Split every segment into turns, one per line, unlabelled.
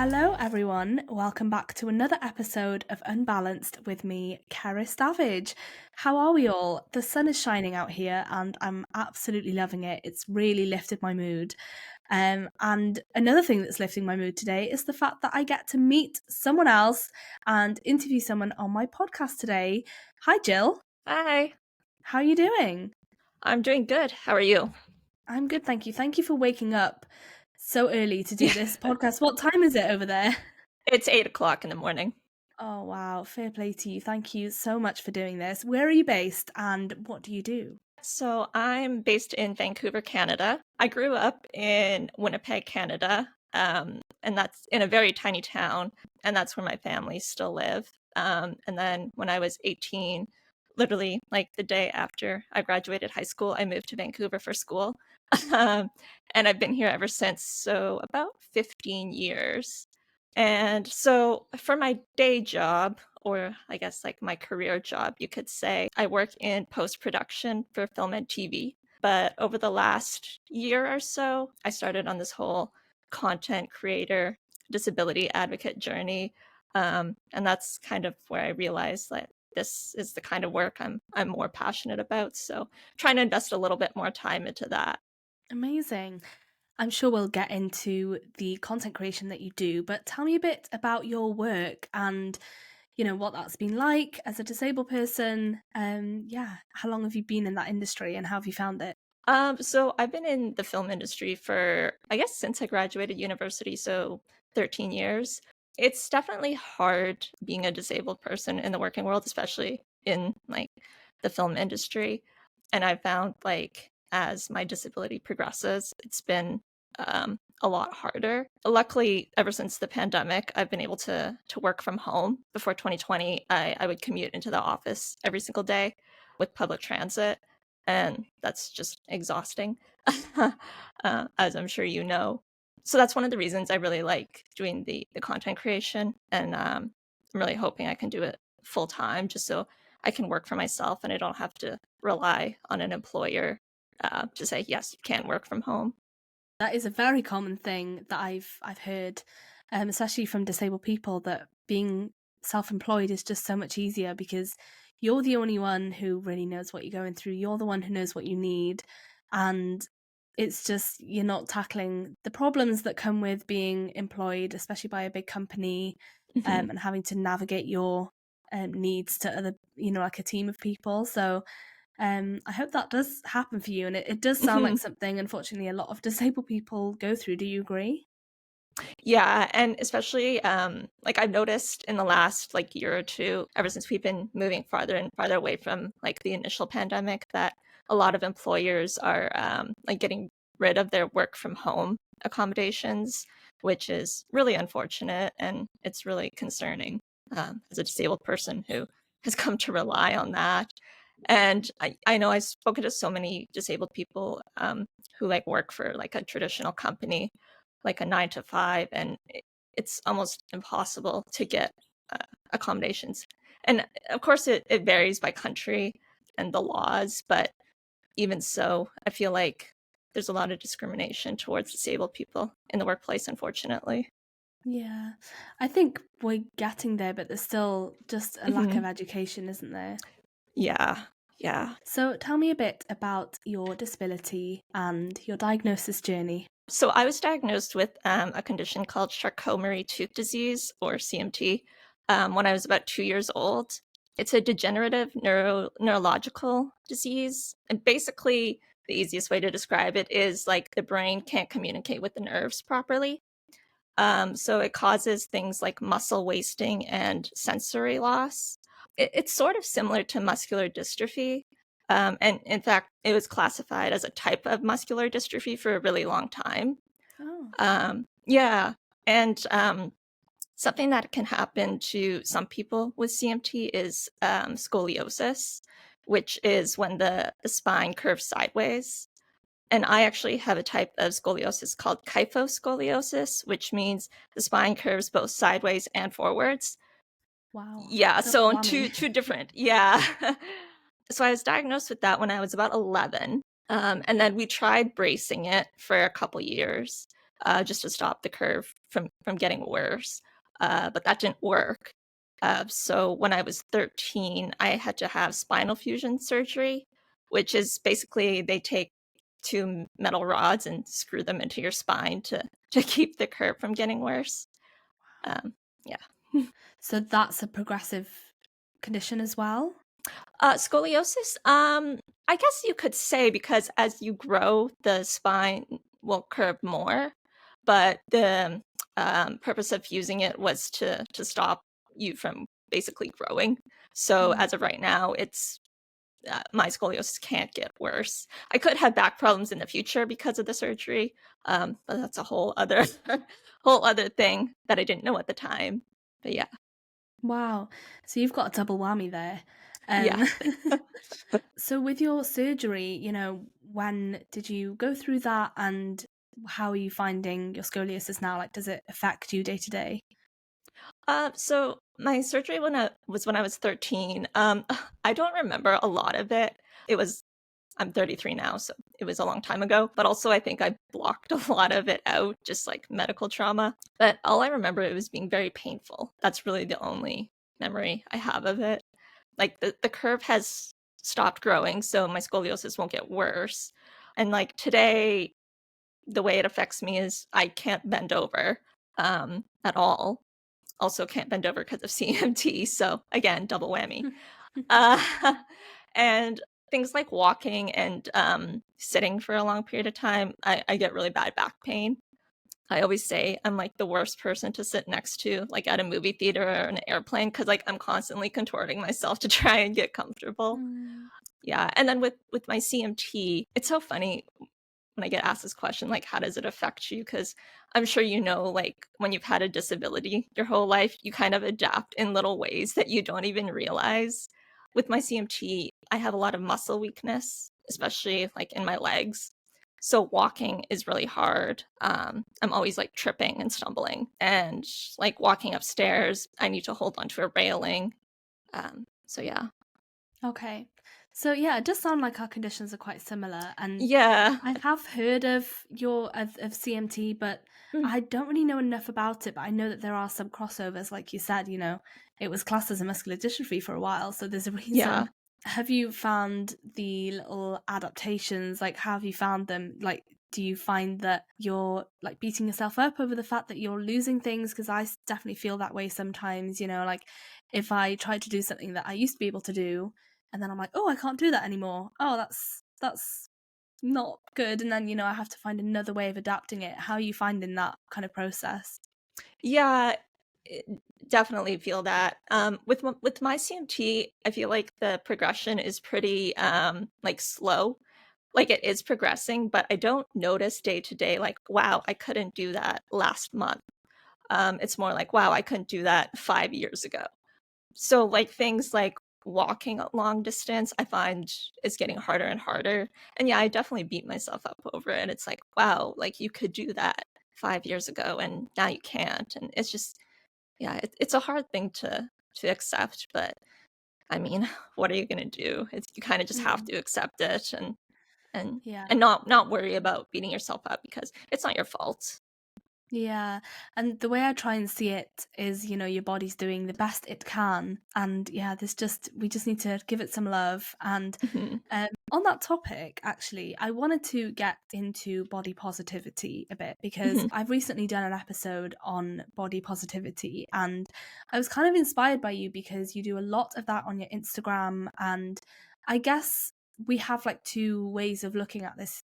Hello, everyone. Welcome back to another episode of Unbalanced with me, Cerys Davage. How are we all? The sun is shining out here and I'm absolutely loving it. It's really lifted my mood. And another thing that's lifting my mood today is the fact that I get to meet someone else and interview someone on my podcast today. Hi, Jill.
Hi,
How are you doing?
I'm doing good. How are you?
I'm good, thank you. Thank you for waking up so early to do this podcast. What time is it over there?
It's 8 o'clock in the morning.
Oh, wow. Fair play to you. Thank you so much for doing this. Where are you based and what do you do?
So I'm based in Vancouver, Canada. I grew up in Winnipeg, Canada, and that's in a very tiny town, and that's where my family still live. And then when I was 18, literally like the day after I graduated high school, I moved to Vancouver for school. Um, and I've been here ever since, so about 15 years. And so for my day job, or I guess like my career job, you could say, I work in post production for film and TV. But over the last year or so, I started on this whole content creator, disability advocate journey. And that's kind of where I realized that this is the kind of work I'm more passionate about. So trying to invest a little bit more time into that.
Amazing. I'm sure we'll get into the content creation that you do, but tell me a bit about your work and, what that's been like as a disabled person. Yeah, how long have you been in that industry and how have you found it?
So I've been in the film industry for, I guess, since I graduated university, so 13 years. It's definitely hard being a disabled person in the working world, especially in like the film industry. And I found like as my disability progresses, it's been a lot harder. Luckily, ever since the pandemic, I've been able to work from home. Before 2020, I would commute into the office every single day with public transit, and that's just exhausting, as I'm sure you know. So that's one of the reasons I really like doing the content creation, and I'm really hoping I can do it full time, just so I can work for myself and I don't have to rely on an employer to say yes, you can work from home.
That is a very common thing that I've heard, especially from disabled people, that being self-employed is just so much easier because you're the only one who really knows what you're going through. You're the one who knows what you need, and it's just you're not tackling the problems that come with being employed, especially by a big company,
Mhm.
and having to navigate your needs to other, like a team of people. So I hope that does happen for you, and it does sound like
Mhm.
something, unfortunately, a lot of disabled people go through. Do you agree?
Yeah, and especially like I've noticed in the last like year or two, ever since we've been moving farther and farther away from like the initial pandemic, that a lot of employers are like getting rid of their work from home accommodations, which is really unfortunate and it's really concerning as a disabled person who has come to rely on that. And I know I've spoken to so many disabled people who like work for like a traditional company, like a 9 to 5, and it's almost impossible to get accommodations. And of course, it varies by country and the laws, but even so, I feel like there's a lot of discrimination towards disabled people in the workplace, unfortunately.
Yeah. I think we're getting there, but there's still just a lack
Hmm.
of education, isn't there?
Yeah, yeah.
So tell me a bit about your disability and your diagnosis journey.
So I was diagnosed with a condition called Charcot-Marie-Tooth Disease, or CMT, when I was about 2 years old. It's a degenerative neurological disease, and basically the easiest way to describe it is like the brain can't communicate with the nerves properly. So it causes things like muscle wasting and sensory loss. It's sort of similar to muscular dystrophy. And in fact, it was classified as a type of muscular dystrophy for a really long time.
Oh,
Yeah. And something that can happen to some people with CMT is scoliosis, which is when the spine curves sideways. And I actually have a type of scoliosis called kyphoscoliosis, which means the spine curves both sideways and forwards.
wow.
Yeah,
Double
so two
whammy.
two different. Yeah. So I was diagnosed with that when I was about 11. And then we tried bracing it for a couple years. just to stop the curve from getting worse. But that didn't work. So when I was 13, I had to have spinal fusion surgery, which is basically they take two metal rods and screw them into your spine to keep the curve from getting worse. Um, yeah.
So that's a progressive condition as well?
Scoliosis, I guess you could say because as you grow, the spine will curve more, but the purpose of using it was to stop you from basically growing. So
Mm.
as of right now, it's my scoliosis can't get worse. I could have back problems in the future because of the surgery, but that's a whole other whole other thing that I didn't know at the time. But yeah,
Wow. So you've got a double whammy there.
yeah.
Um, so with your surgery, when did you go through that and how are you finding your scoliosis now? Like, does it affect you day to day?
So my surgery when I was 13. I don't remember a lot of it. It was I'm 33 now, so it was a long time ago. But also, I think I blocked a lot of it out, just like medical trauma. But all I remember it was being very painful. That's really the only memory I have of it. Like the curve has stopped growing, so my scoliosis won't get worse. And like today, the way it affects me is I can't bend over at all, also can't bend over because of CMT, so again, double whammy. Uh, and things like walking and, sitting for a long period of time, I get really bad back pain. I always say I'm, like, the worst person to sit next to, like, at a movie theater or an airplane because like, I'm constantly contorting myself to try and get comfortable.
Mm.
Yeah, and then with my CMT, it's so funny when I get asked this question, like, how does it affect you? Because I'm sure you know, like, when you've had a disability your whole life, you kind of adapt in little ways that you don't even realize. With my CMT, I have a lot of muscle weakness, especially like in my legs. So walking is really hard. I'm always like tripping and stumbling, and like walking upstairs, I need to hold onto a railing. So yeah,
Okay. So yeah, it does sound like our conditions are quite similar, and
yeah,
I have heard of of CMT, but
Mm,
I don't really know enough about it. But I know that there are some crossovers, like you said. It was classed as a muscular dystrophy for a while, so there's a
yeah.
reason. Have you found the little adaptations? Like, how have you found them? Like, do you find that you're like beating yourself up over the fact that you're losing things? Because definitely feel that way sometimes. Like if I try to do something that I used to be able to do, and then I'm like, oh, I can't do that anymore. Oh, that's not good. And then, I have to find another way of adapting it. How are you finding that kind of process?
Yeah, eh, definitely feel that. With my CMT, I feel like the progression is pretty like slow. Like it is progressing, but I don't notice day to day like, wow, I couldn't do that last month. It's more like, wow, I couldn't do that 5 years ago. So like things like walking a long distance, I find is getting harder and harder. And yeah, I definitely beat myself up over it. It's like, wow, like you could do that 5 years ago and now you can't. And it's just yeah, it's a hard thing to accept, but I mean, what are you gonna do? It's you kind of just have
Mm,
to accept it and
yeah.
and not worry about beating yourself up because it's not your fault.
Yeah, and the way I try and see it is, your body's doing the best it can, and yeah, we just need to give it some love. And
Mhm,
on that topic, actually, I wanted to get into body positivity a bit because
mhm,
I've recently done an episode on body positivity, and I was kind of inspired by you because you do a lot of that on your Instagram, and I guess we have like two ways of looking at this.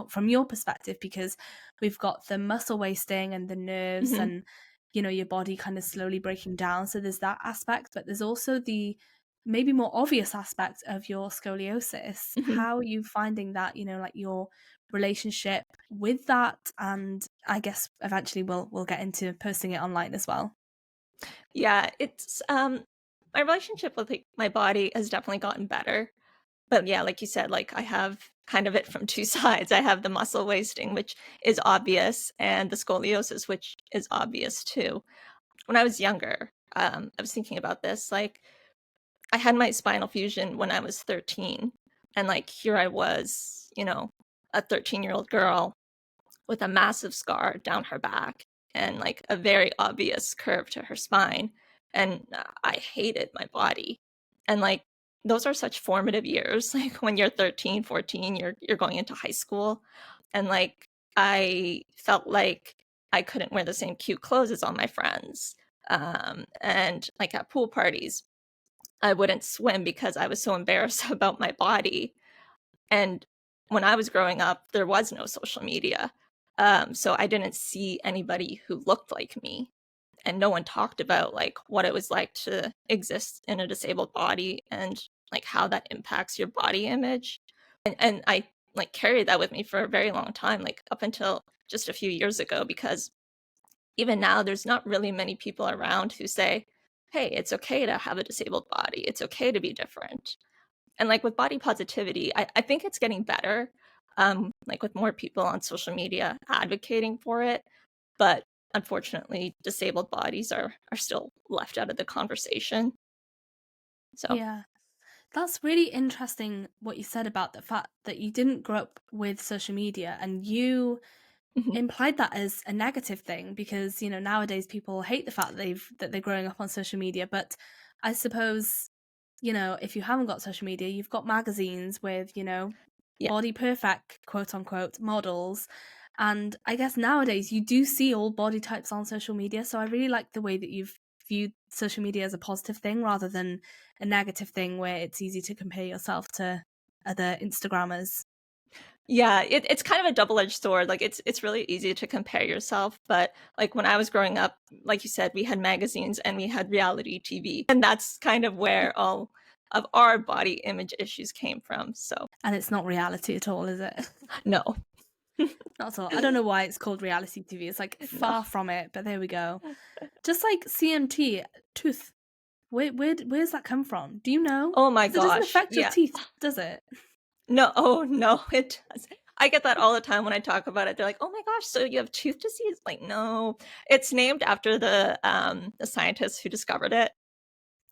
From your perspective, because we've got the muscle wasting and the nerves
mhm,
and your body kind of slowly breaking down, so there's that aspect, but there's also the maybe more obvious aspect of your scoliosis.
mhm.
How are you finding that, like your relationship with that? And I guess eventually we'll get into posting it online as well.
Yeah, it's my relationship with like, my body has definitely gotten better. But yeah, like you said, like I have kind of it from two sides. I have the muscle wasting, which is obvious, and the scoliosis, which is obvious too. When I was younger, I was thinking about this. Like I had my spinal fusion when I was 13, and like here I was, a 13-year-old girl with a massive scar down her back and like a very obvious curve to her spine. And I hated my body. And like those are such formative years. Like when you're 13, 14, you're going into high school. And like I felt like I couldn't wear the same cute clothes as all my friends. And like at pool parties, I wouldn't swim because I was so embarrassed about my body. And when I was growing up, there was no social media. So I didn't see anybody who looked like me. And no one talked about like what it was like to exist in a disabled body and like how that impacts your body image. And I like carried that with me for a very long time, like up until just a few years ago, because even now there's not really many people around who say, hey, it's okay to have a disabled body. It's okay to be different. And like with body positivity, I think it's getting better, like with more people on social media advocating for it. But unfortunately, disabled bodies are still left out of the conversation. So
Yeah. That's really interesting what you said about the fact that you didn't grow up with social media and you
mhm.
implied that as a negative thing because, nowadays people hate the fact that they're growing up on social media, but I suppose, if you haven't got social media, you've got magazines with,
Yeah.
body perfect, quote unquote, models. And I guess nowadays you do see all body types on social media. So I really like the way that you've viewed social media as a positive thing rather than a negative thing where it's easy to compare yourself to other Instagrammers.
Yeah, it's kind of a double-edged sword. Like it's really easy to compare yourself, but like when I was growing up, like you said, we had magazines and we had reality TV, and that's kind of where all of our body image issues came from. So
And it's not reality at all, is it?
no,
Not at all. I don't know why it's called reality TV. It's like
no.
far from it, but there we go. Just like CMT, tooth. Where's that come from? Do you know?
Oh my
Because it doesn't
gosh,
affect your
yeah.
teeth, does it?
No, oh no, it does. I get that all the time when I talk about it. They're like, "Oh my gosh, so you have tooth disease?" Like, no, it's named after the scientist who discovered it,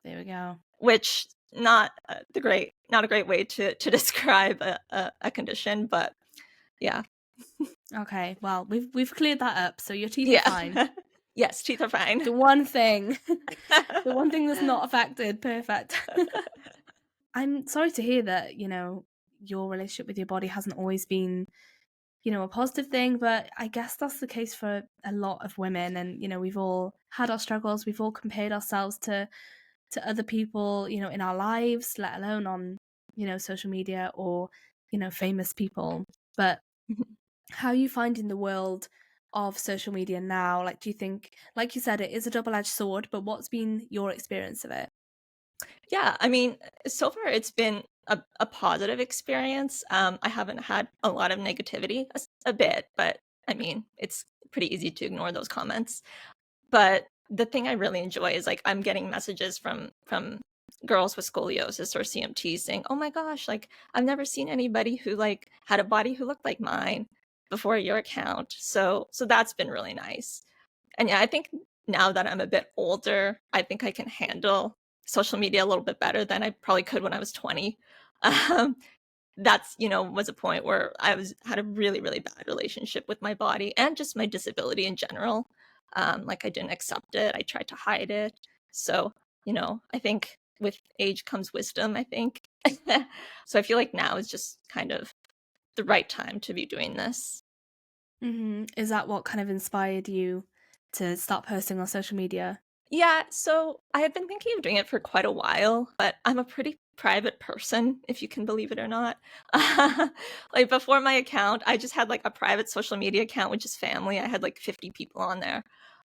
There we go.
which not a great way to describe a condition, but yeah.
Okay, well, we've cleared that up, so your teeth are
Yeah.
fine.
Yes, teeth are fine.
The one thing, the one thing that's not affected, perfect. I'm sorry to hear that, your relationship with your body hasn't always been, a positive thing, but I guess that's the case for a lot of women and, we've all had our struggles, we've all compared ourselves to other people, in our lives, let alone on, social media or, famous people. But how are you finding the world of social media now? Like, do you think, like you said, it is a double-edged sword, but what's been your experience of it?
Yeah, I mean, so far it's been a positive experience. I haven't had a lot of negativity, a bit, but I mean, it's pretty easy to ignore those comments. But the thing I really enjoy is like I'm getting messages from girls with scoliosis or CMT saying, "Oh my gosh, like I've never seen anybody who like had a body who looked like mine before your account." So that's been really nice. And yeah, I think now that I'm a bit older, I think I can handle social media a little bit better than I probably could when I was 20. Um, that's, was a point where had a really, really bad relationship with my body and just my disability in general. Like I didn't accept it. I tried to hide it. So, I think with age comes wisdom, I think. So I feel like now is just kind of the right time to be doing this.
Is that what kind of inspired you to start posting on social media?
Yeah, so I had been thinking of doing it for quite a while, but I'm a pretty private person, if you can believe it or not. Like before my account, I just had like a private social media account with just family. I had like 50 people on there.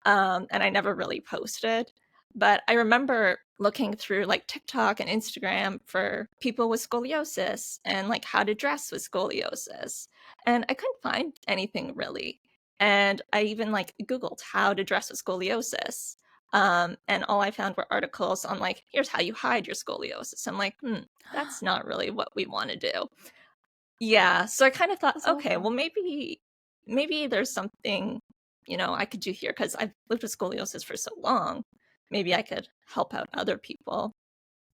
And I never really posted. But I remember looking through like TikTok and Instagram for people with scoliosis and like how to dress with scoliosis. And I couldn't find anything really. And I even like Googled how to dress with scoliosis. And all I found were articles on like, here's how you hide your scoliosis. I'm like, that's not really what we want to do. Yeah. So I kind of thought,
That's
okay, well
awful.
maybe there's something, I could do here because I've lived with scoliosis for so long. Maybe I could help out other people.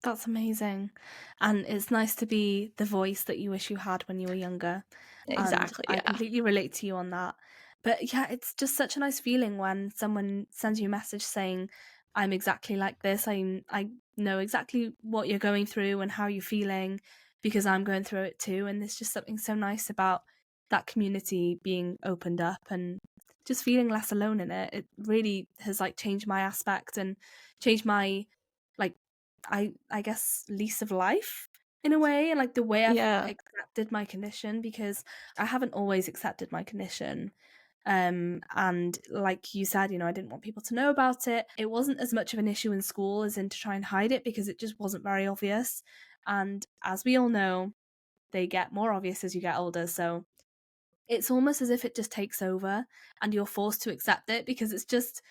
That's amazing. And it's nice to be the voice that you wish you had when you were younger. And
Exactly,
I
yeah.
completely relate to you on that. But yeah, it's just such a nice feeling when someone sends you a message saying, I'm exactly like this. I know exactly what you're going through and how you're feeling because I'm going through it too. And there's just something so nice about that community being opened up and just feeling less alone in it. It really has like changed my aspect and changed my like I guess lease of life in a way, and like the way I've
Yeah.
accepted my condition because I haven't always accepted my condition. And like you said, I didn't want people to know about it. It wasn't as much of an issue in school as in to try and hide it because it just wasn't very obvious. And as we all know, they get more obvious as you get older. So it's almost as if it just takes over and you're forced to accept it because it's just,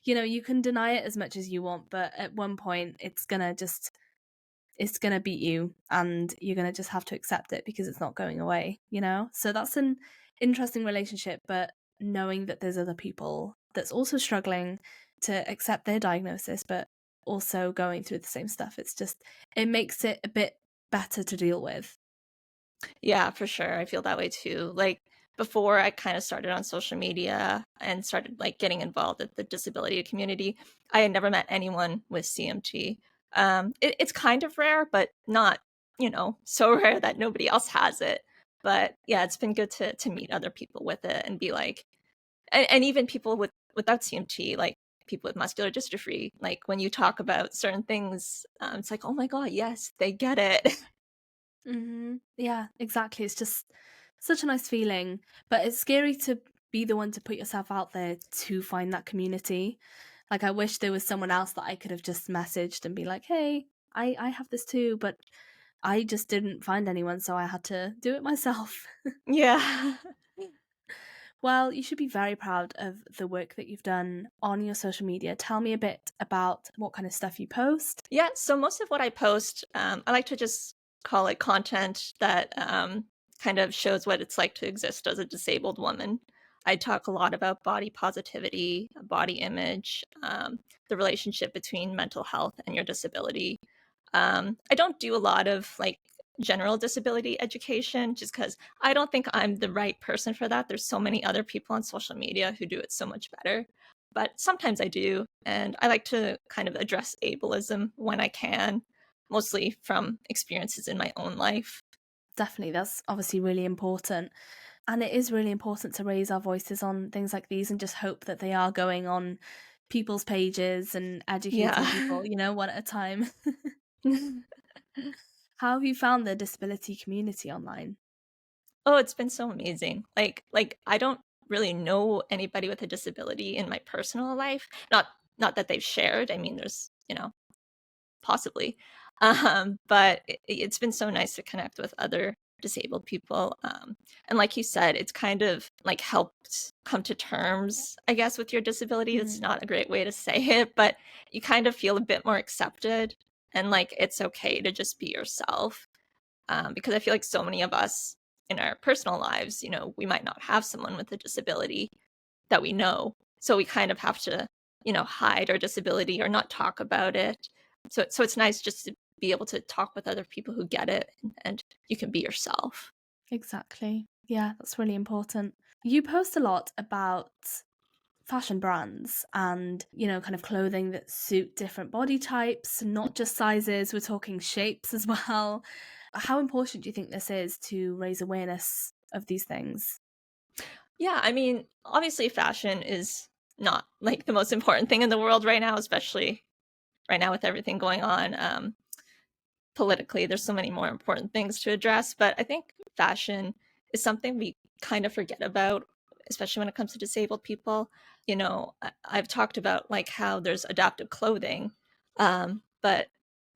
you can deny it as much as you want, but at one point it's gonna beat you and you're gonna just have to accept it because it's not going away. So that's an interesting relationship, but knowing that there's other people that's also struggling to accept their diagnosis, but also going through the same stuff, it makes it a bit better to deal with.
Yeah, for sure. I feel that way too. Like before I kind of started on social media and started like getting involved with the disability community, I had never met anyone with CMT. It's kind of rare, but not, so rare that nobody else has it. But yeah, it's been good to meet other people with it and be like, and even people without CMT, like people with muscular dystrophy, like when you talk about certain things, it's like, oh my God, yes, they get it.
Yeah, exactly. It's just such a nice feeling, but it's scary to be the one to put yourself out there to find that community. Like, I wish there was someone else that I could have just messaged and be like, "Hey, I have this too," but I just didn't find anyone, so I had to do it myself.
Yeah.
Well, you should be very proud of the work that you've done on your social media. Tell me a bit about what kind of stuff you post.
Yeah, so most of what I post, I like to just call it content that kind of shows what it's like to exist as a disabled woman. I talk a lot about body positivity, body image, the relationship between mental health and your disability. I don't do a lot of like general disability education just because I don't think I'm the right person for that. There's so many other people on social media who do it so much better. But sometimes I do. And I like to kind of address ableism when I can, mostly from experiences in my own life.
Definitely, that's obviously really important. And it is really important to raise our voices on things like these and just hope that they are going on people's pages and educating
Yeah.
people, one at a time. How have you found the disability community online?
Oh, it's been so amazing. Like I don't really know anybody with a disability in my personal life. Not that they've shared. I mean, there's, possibly. But it's been so nice to connect with other disabled people. And like you said, it's kind of like helped come to terms, I guess, with your disability. It's
Mm,
not a great way to say it, but you kind of feel a bit more accepted and like it's okay to just be yourself. Because I feel like so many of us in our personal lives, we might not have someone with a disability that we know. So we kind of have to, hide our disability or not talk about it. So it's nice just to be able to talk with other people who get it and you can be yourself.
exactly. Yeah, that's really important. You post a lot about fashion brands and, kind of clothing that suit different body types, not just sizes, we're talking shapes as well. How important do you think this is to raise awareness of these things?
Yeah, I mean, obviously fashion is not like the most important thing in the world right now, especially right now with everything going on. Politically, there's so many more important things to address, but I think fashion is something we kind of forget about, especially when it comes to disabled people. I've talked about like how there's adaptive clothing, but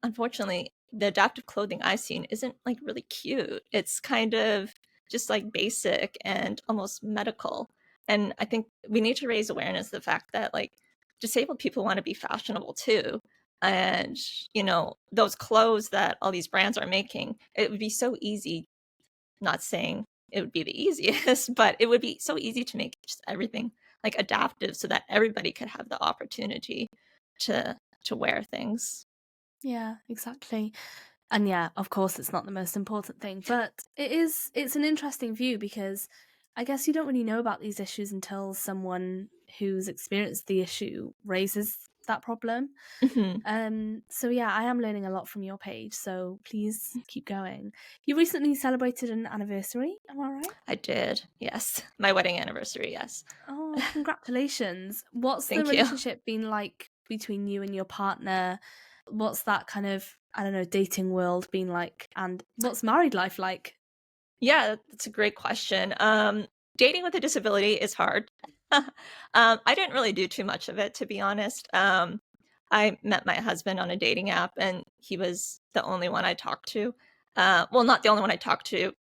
unfortunately, the adaptive clothing I've seen isn't like really cute. It's kind of just like basic and almost medical. And I think we need to raise awareness of the fact that like disabled people want to be fashionable too, and those clothes that all these brands are making, it would be so easy, not saying it would be the easiest, but it would be so easy to make just everything like adaptive so that everybody could have the opportunity to to wear things.
Yeah, exactly. And yeah, of course, it's not the most important thing, but it's an interesting view because I guess you don't really know about these issues until someone who's experienced the issue raises that problem.
Mhm.
So yeah, I am learning a lot from your page, so please keep going. You recently celebrated an anniversary, am I right?
I did, yes. My wedding anniversary, yes.
Oh, congratulations. What's the
Thank you.
relationship been like between you and your partner? What's that kind of, I don't know, dating world been like? And what's married life like?
Yeah, that's a great question. Dating with a disability is hard. I didn't really do too much of it, to be honest. I met my husband on a dating app, and he was the only one I talked to. Well, not the only one I talked to.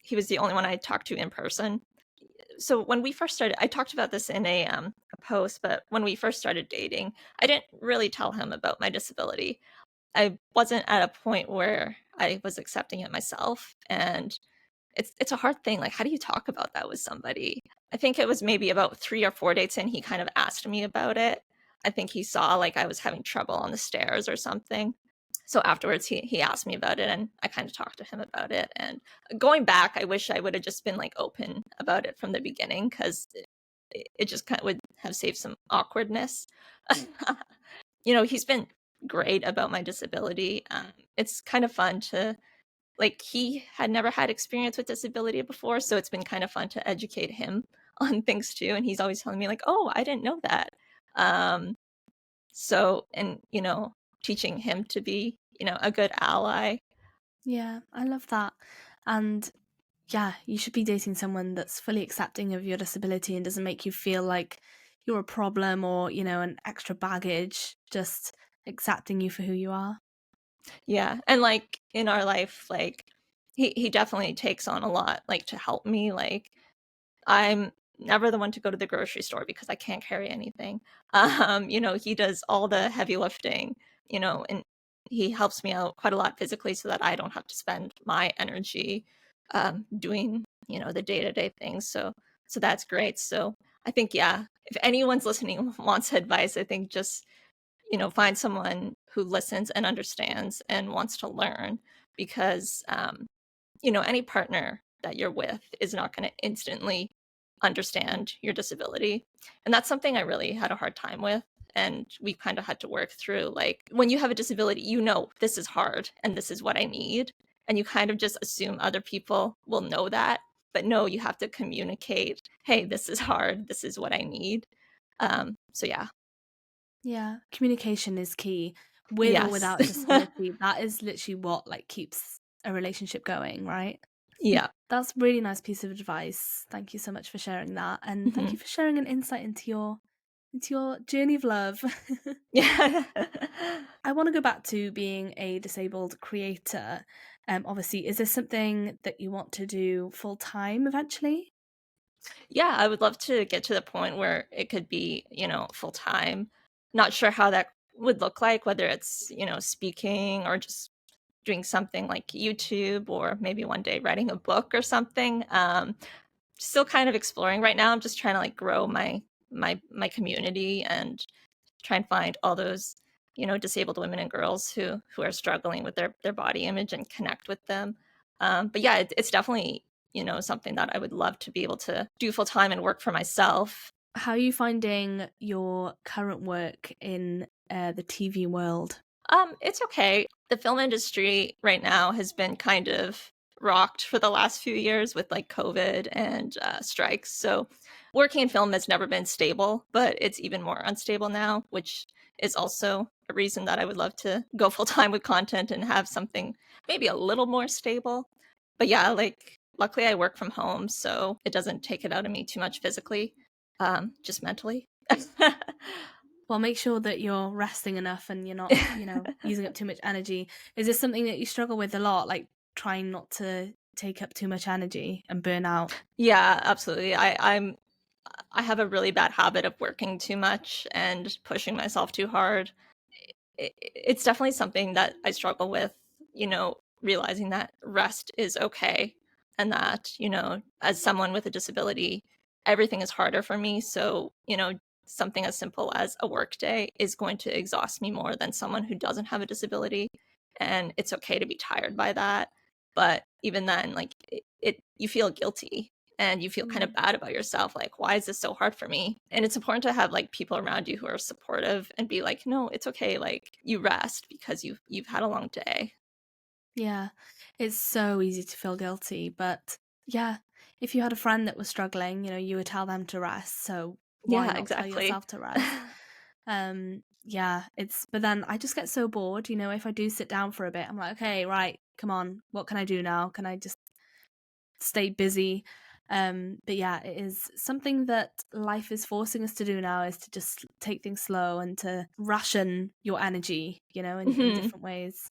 He was the only one I talked to in person. So when we first started, I talked about this in a post, but when we first started dating, I didn't really tell him about my disability. I wasn't at a point where I was accepting it myself, and it's a hard thing, like, how do you talk about that with somebody? I think it was maybe about 3 or 4 dates in, he kind of asked me about it. I think he saw, like, I was having trouble on the stairs or something. So afterwards, he asked me about it, and I kinda talked to him about it, and going back, I wish I would've just been, like, open about it from the beginning 'cause it just kinda would have saved some awkwardness. He's been great about my disability. It's kind of fun to like, he had never had experience with disability before, so it's been kind of fun to educate him on things too, and he's always telling me like, "Oh, I didn't know that." Um, and teaching him to be, a good ally.
Yeah, I love that. And yeah, you should be dating someone that's fully accepting of your disability and doesn't make you feel like you're a problem or, an extra baggage, just accepting you for who you are.
Yeah, and, like, in our life, like, he definitely takes on a lot, like, to help me, like, I'm never the one to go to the grocery store because I can't carry anything. He does all the heavy lifting, and he helps me out quite a lot physically so that I don't have to spend my energy doing, the day-to-day things. So that's great. So I think, yeah, if anyone's listening wants advice, I think just, find someone who listens and understands and wants to learn because any partner that you're with is not going to instantly understand your disability. And that's something I really had a hard time with. And we kind of had to work through like when you have a disability, this is hard and this is what I need. And you kind of just assume other people will know that. But no, you have to communicate, hey, this is hard. This is what I need. So yeah.
Yeah, communication is key, with or
Yes.
without disability. That is literally what like keeps a relationship going, right?
Yeah.
That's a really nice piece of advice. Thank you so much for sharing that, and thank
Hmm.
you for sharing an insight into your journey of love.
Yeah.
I want to go back to being a disabled creator. Obviously, is this something that you want to do full time eventually?
Yeah, I would love to get to the point where it could be, full time. Not sure how that would look like, whether it's, speaking or just doing something like YouTube or maybe one day writing a book or something. Still kind of exploring right now. I'm just trying to like grow my community and try and find all those, disabled women and girls who are struggling with their body image and connect with them. But yeah, it's definitely something that I would love to be able to do full time and work for myself.
How are you finding your current work in the TV world?
It's okay. The film industry right now has been kind of rocked for the last few years with like COVID and strikes. So working in film has never been stable, but it's even more unstable now, which is also a reason that I would love to go full time with content and have something maybe a little more stable. But yeah, like luckily I work from home, so it doesn't take it out of me too much physically, just mentally.
Well, make sure that you're resting enough and you're not, using up too much energy. Is this something that you struggle with a lot, like trying not to take up too much energy and burn out?
Yeah, absolutely. I have a really bad habit of working too much and pushing myself too hard. It's definitely something that I struggle with, realizing that rest is okay and that, as someone with a disability, everything is harder for me. So, something as simple as a work day is going to exhaust me more than someone who doesn't have a disability. And it's okay to be tired by that. But even then, like you feel guilty and you feel kind of
Mm.
bad about yourself. Like, why is this so hard for me? And it's important to have like people around you who are supportive and be like, no, it's okay. Like you rest because you've had a long day.
Yeah, it's so easy to feel guilty, but yeah, if you had a friend that was struggling, you would tell them to rest, so why
Yeah,
not tell
exactly.
yourself to rest? Yeah, but then I just get so bored, if I do sit down for a bit, I'm like, okay, right, come on, what can I do now? Can I just stay busy? But yeah, it is something that life is forcing us to do now, is to just take things slow and to ration your energy, in
Mhm.
different ways.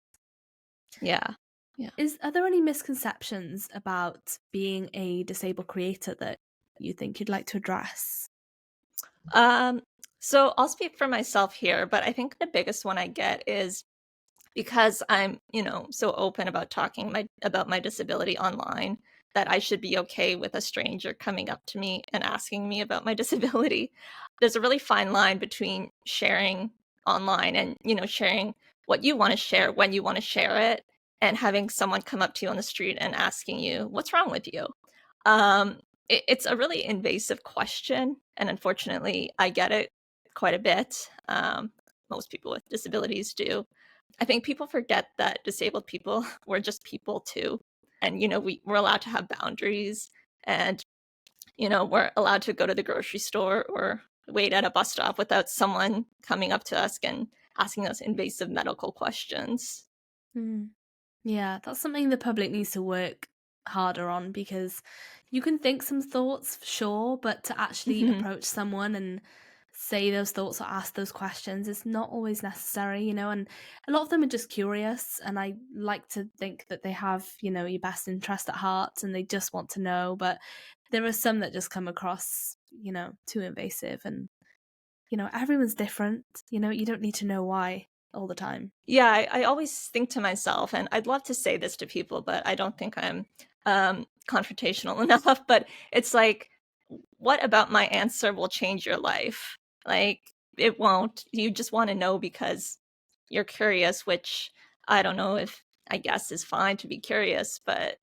Yeah. Yeah.
Are there any misconceptions about being a disabled creator that you think you'd like to address?
Um, so I'll speak for myself here, but I think the biggest one I get is because I'm, so open about talking about my disability online, that I should be okay with a stranger coming up to me and asking me about my disability. There's a really fine line between sharing online and, sharing what you want to share when you want to share it, and having someone come up to you on the street and asking you, "What's wrong with you?" It's a really invasive question, and unfortunately, I get it quite a bit. Most people with disabilities do. I think people forget that disabled people, we're just people too. And, we're allowed to have boundaries, and, we're allowed to go to the grocery store or wait at a bus stop without someone coming up to us and asking us invasive medical questions.
Mm. Yeah, that's something the public needs to work harder on, because you can think some thoughts, for sure, but to actually
Mhm.
approach someone and say those thoughts or ask those questions is not always necessary, and a lot of them are just curious, and I like to think that they have, your best interest at heart and they just want to know, but there are some that just come across, too invasive, and everyone's different, you don't need to know why all the time.
Yeah, I always think to myself, and I'd love to say this to people, but I don't think I'm confrontational enough. But it's like, what about my answer will change your life? Like, it won't. You just want to know because you're curious, which I don't know if I guess is fine to be curious, but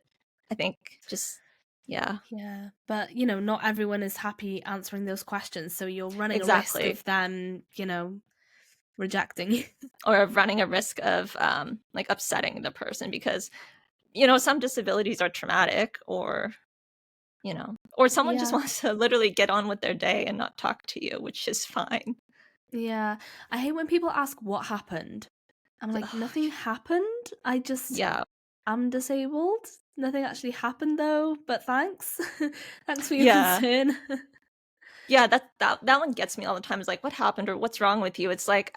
I think just, yeah,
Yeah, but not everyone is happy answering those questions, so you're running a risk
exactly.
of them, rejecting you.
Or of running a risk of like upsetting the person because, some disabilities are traumatic, or someone just
Yeah,
wants to literally get on with their day and not talk to you, which is fine.
yeah. I hate when people ask what happened. I'm like,
Ugh,
nothing happened. I just
yeah.
am disabled. Nothing actually happened though, but thanks. Thanks for your
Yeah.
concern.
Yeah, that one gets me all the time. Is like, "What happened?" or "What's wrong with you?" It's like,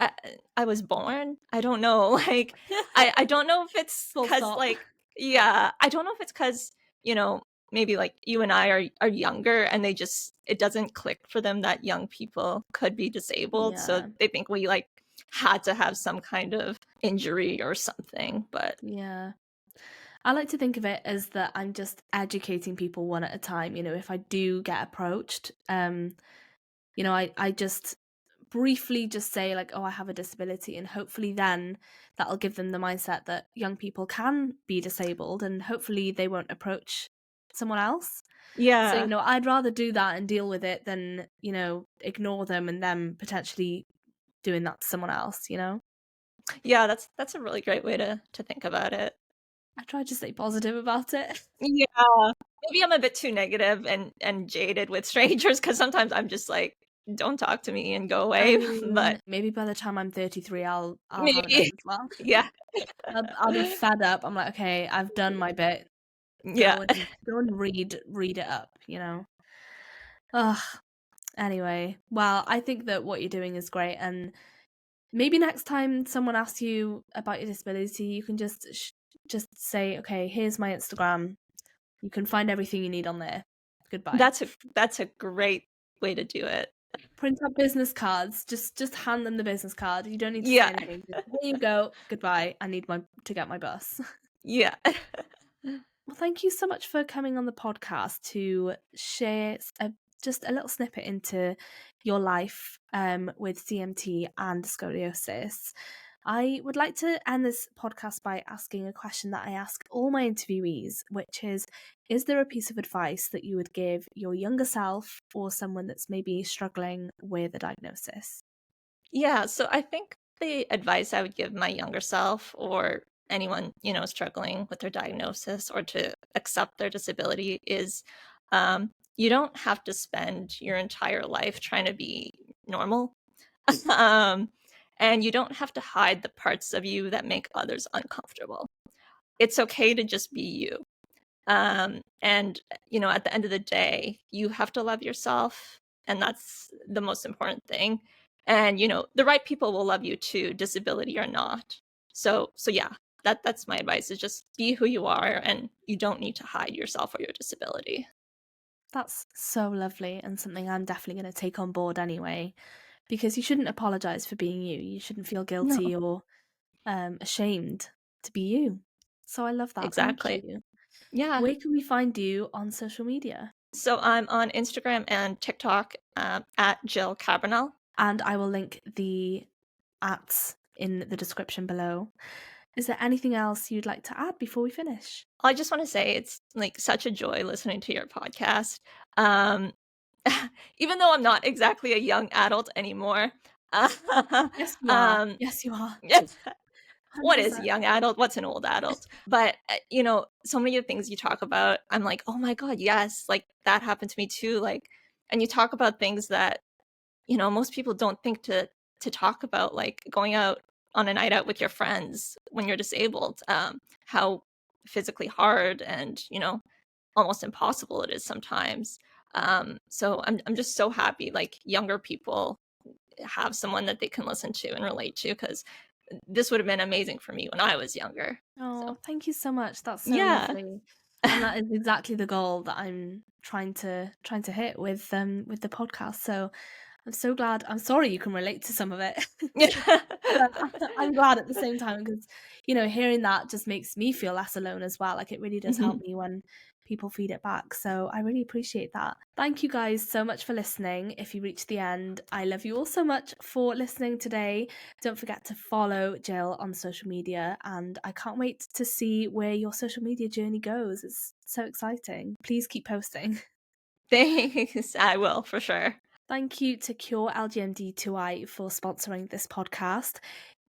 I was born? I don't know, like, I don't know if it's
Full
'cause,
stop.
like yeah, I don't know if it's 'cause, maybe, like, you and I are younger and it doesn't click for them that young people could be disabled, so
Yeah,
they think we, like, had to have some kind of injury or something, but
yeah. I like to think of it as that I'm just educating people one at a time. If I do get approached, I just briefly just say like, oh, I have a disability, and hopefully then that'll give them the mindset that young people can be disabled, and hopefully they won't approach someone else. So,
yeah.
I'd rather do that and deal with it than, ignore them and then potentially doing that to someone else.
Yeah, that's a really great way to think about it.
I try to stay positive about it.
Yeah. Maybe I'm a bit too negative and jaded with strangers because sometimes I'm just like, "Don't talk to me and go
I
away." But
mean, maybe by the time I'm 33, I'll have enough
maybe
as well.
yeah.
I'll be fed up. I'm like, okay, I've done my bit.
Yeah.
Go and read it up. Ugh. Anyway, well, I think that what you're doing is great, and maybe next time someone asks you about your disability, you can just say, okay, here's my Instagram. You can find everything you need on there. Goodbye.
That's a great way to do it.
Print out business cards. Just hand them the business card. You don't need to say
Yeah.
anything. Just, here you go. Goodbye. I need my to get my bus.
Yeah.
Well, thank you so much for coming on the podcast to share just a little snippet into your life with CMT and scoliosis. I would like to end this podcast by asking a question that I ask all my interviewees, which is there a piece of advice that you would give your younger self or someone that's maybe struggling with a diagnosis?
Yeah, so I think the advice I would give my younger self or anyone, struggling with their diagnosis or to accept their disability is you don't have to spend your entire life trying to be normal. um, and you don't have to hide the parts of you that make others uncomfortable. It's okay to just be you. And at the end of the day, you have to love yourself, and that's the most important thing. And the right people will love you too, disability or not. So yeah, that's my advice is just be who you are, and you don't need to hide yourself or your disability.
That's so lovely and something I'm definitely going to take on board anyway, because you shouldn't apologize for being you. You shouldn't feel
No,
guilty or ashamed to be you. So I love that. Thank
exactly.
you.
Yeah.
Where can we find you on social media?
So I'm on Instagram and TikTok at Jill Cabernel.
And I will link the ats in the description below. Is there anything else you'd like to add before we finish?
I just want to say it's like such a joy listening to your podcast. Um, even though I'm not exactly a young adult anymore.
Yes, you are.
um,
Yes, you are.
yes, what is a
100%.
young adult? What's an old adult? But so many of the things you talk about, I'm like, oh my god, yes, like that happened to me too. Like, and you talk about things that most people don't think to talk about, like going out on a night out with your friends when you're disabled. How physically hard and almost impossible it is sometimes. So I'm just so happy like younger people have someone that they can listen to and relate to, because this would have been amazing for me when I was younger.
Oh,
So
thank you so much. That's so
yeah.
lovely. And that is exactly the goal that I'm trying to hit with the podcast. So I'm so glad. I'm sorry you can relate to some of it.
Yeah.
But I'm glad at the same time because, hearing that just makes me feel less alone as well. Like it really does help
Mhm.
me when people feed it back. So I really appreciate that. Thank you guys so much for listening. If you reached the end, I love you all so much for listening today. Don't forget to follow Jill on social media, and I can't wait to see where your social media journey goes. It's so exciting. Please keep posting.
Thanks. I will for sure.
Thank you to Cure LGMD2I for sponsoring this podcast.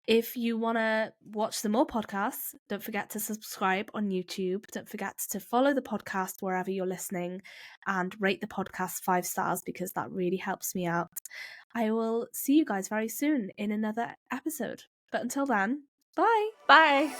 If you want to watch some more podcasts, don't forget to subscribe on YouTube. Don't forget to follow the podcast wherever you're listening and rate the podcast 5 stars because that really helps me out. I will see you guys very soon in another episode. But until then, bye.
Bye.